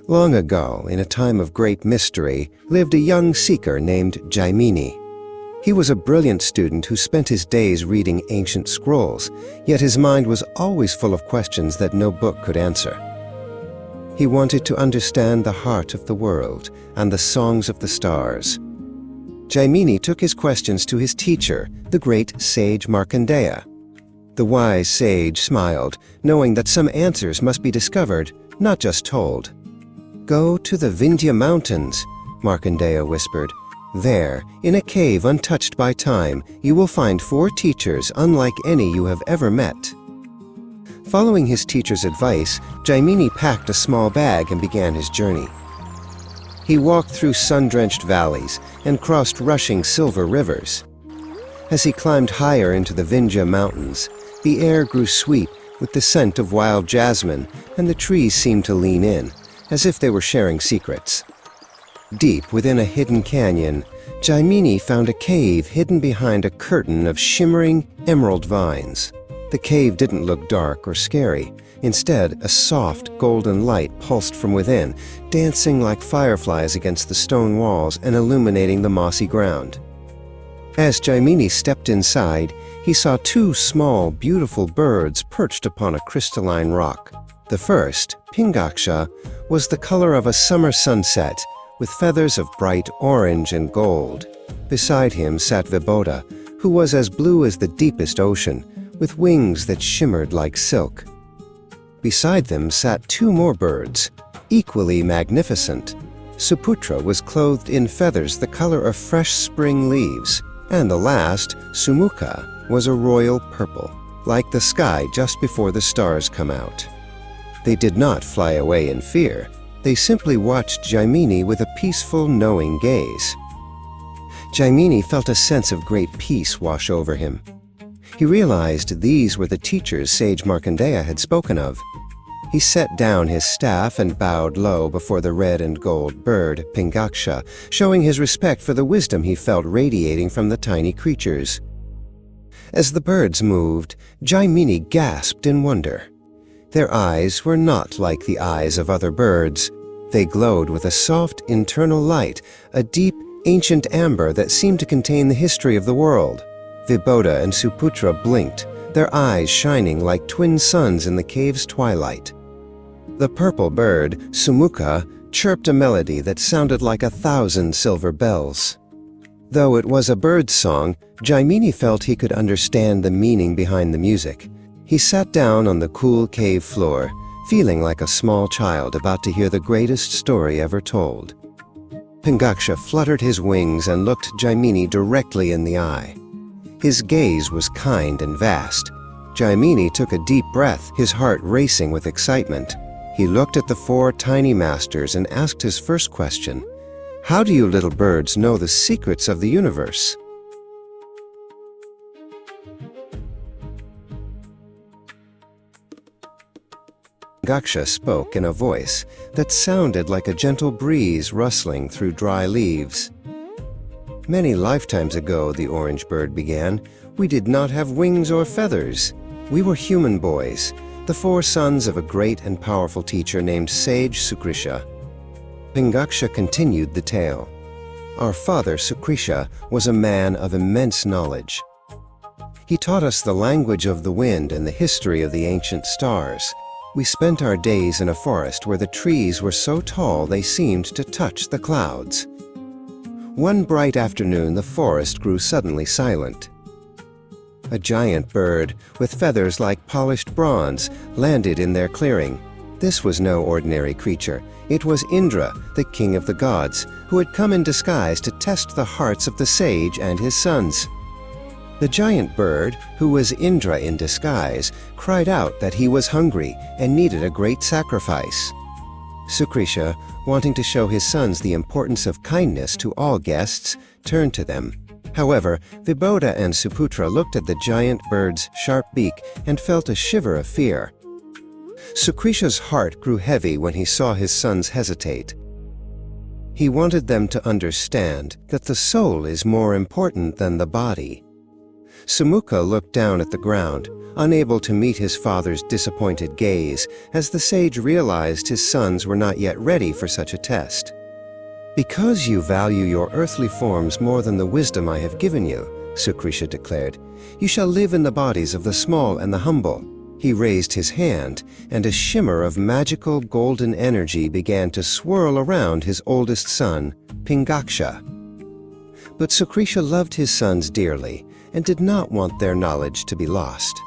Long ago, in a time of great mystery, lived a young seeker named Jaimini. He was a brilliant student who spent his days reading ancient scrolls, yet his mind was always full of questions that no book could answer. He wanted to understand the heart of the world and the songs of the stars. Jaimini took his questions to his teacher, the great Sage Markandeya. The wise sage smiled, knowing that some answers must be discovered, not just told. "Go to the Vindhya mountains," Markandeya whispered. "There, in a cave untouched by time, you will find 4 teachers unlike any you have ever met." Following his teacher's advice, Jaimini packed a small bag and began his journey. He walked through sun-drenched valleys and crossed rushing silver rivers. As he climbed higher into the Vindhya mountains, the air grew sweet with the scent of wild jasmine, and the trees seemed to lean in, as if they were sharing secrets. Deep within a hidden canyon, Jaimini found a cave hidden behind a curtain of shimmering emerald vines. The cave didn't look dark or scary. Instead, a soft, golden light pulsed from within, dancing like fireflies against the stone walls and illuminating the mossy ground. As Jaimini stepped inside, he saw 2 small, beautiful birds perched upon a crystalline rock. The first, Pingaksha, was the color of a summer sunset, with feathers of bright orange and gold. Beside him sat Vibhoda, who was as blue as the deepest ocean, with wings that shimmered like silk. Beside them sat 2 more birds, equally magnificent. Suputra was clothed in feathers the color of fresh spring leaves, and the last, Sumukha, was a royal purple, like the sky just before the stars come out. They did not fly away in fear. They simply watched Jaimini with a peaceful, knowing gaze. Jaimini felt a sense of great peace wash over him. He realized these were the teachers Sage Markandeya had spoken of. He set down his staff and bowed low before the red and gold bird, Pingaksha, showing his respect for the wisdom he felt radiating from the tiny creatures. As the birds moved, Jaimini gasped in wonder. Their eyes were not like the eyes of other birds. They glowed with a soft internal light, a deep, ancient amber that seemed to contain the history of the world. Vibhoda and Suputra blinked, their eyes shining like twin suns in the cave's twilight. The purple bird, Sumukha, chirped a melody that sounded like 1,000 silver bells. Though it was a bird's song, Jaimini felt he could understand the meaning behind the music. He sat down on the cool cave floor, feeling like a small child about to hear the greatest story ever told. Pingaksha fluttered his wings and looked Jaimini directly in the eye. His gaze was kind and vast. Jaimini took a deep breath, his heart racing with excitement. He looked at the 4 tiny masters and asked his first question, "How do you little birds know the secrets of the universe?" Pingaksha spoke in a voice that sounded like a gentle breeze rustling through dry leaves. "Many lifetimes ago," the orange bird began, "we did not have wings or feathers. We were human boys, the 4 sons of a great and powerful teacher named Sage Sukrisha." Pingaksha continued the tale. "Our father, Sukrisha, was a man of immense knowledge. He taught us the language of the wind and the history of the ancient stars. We spent our days in a forest where the trees were so tall they seemed to touch the clouds. One bright afternoon, the forest grew suddenly silent. A giant bird, with feathers like polished bronze, landed in their clearing. This was no ordinary creature. It was Indra, the king of the gods, who had come in disguise to test the hearts of the sage and his sons. The giant bird, who was Indra in disguise, cried out that he was hungry and needed a great sacrifice. Sukrisha, wanting to show his sons the importance of kindness to all guests, turned to them. However, Vibhoda and Suputra looked at the giant bird's sharp beak and felt a shiver of fear. Sukrisha's heart grew heavy when he saw his sons hesitate. He wanted them to understand that the soul is more important than the body. Sumukha looked down at the ground, unable to meet his father's disappointed gaze, as the sage realized his sons were not yet ready for such a test. "Because you value your earthly forms more than the wisdom I have given you," Sukrisha declared, "you shall live in the bodies of the small and the humble." He raised his hand, and a shimmer of magical golden energy began to swirl around his oldest son, Pingaksha. But Sukrisha loved his sons dearly and did not want their knowledge to be lost.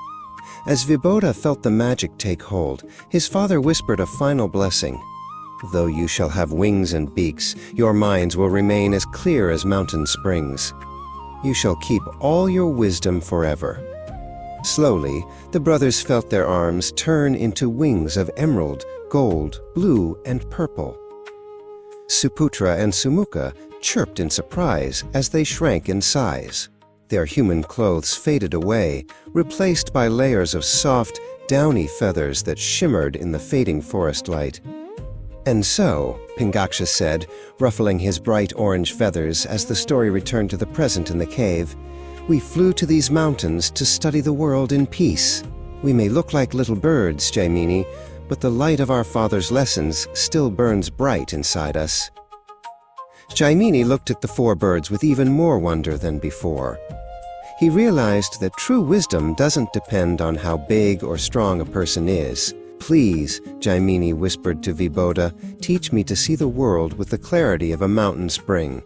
As Vibhoda felt the magic take hold, his father whispered a final blessing. "Though you shall have wings and beaks, your minds will remain as clear as mountain springs. You shall keep all your wisdom forever." Slowly, the brothers felt their arms turn into wings of emerald, gold, blue, and purple. Suputra and Sumukha chirped in surprise as they shrank in size. Their human clothes faded away, replaced by layers of soft, downy feathers that shimmered in the fading forest light. "And so," Pingaksha said, ruffling his bright orange feathers as the story returned to the present in the cave, "we flew to these mountains to study the world in peace. We may look like little birds, Jaimini, but the light of our father's lessons still burns bright inside us." Jaimini looked at the four birds with even more wonder than before. He realized that true wisdom doesn't depend on how big or strong a person is. "Please," Jaimini whispered to Vibhoda, "teach me to see the world with the clarity of a mountain spring."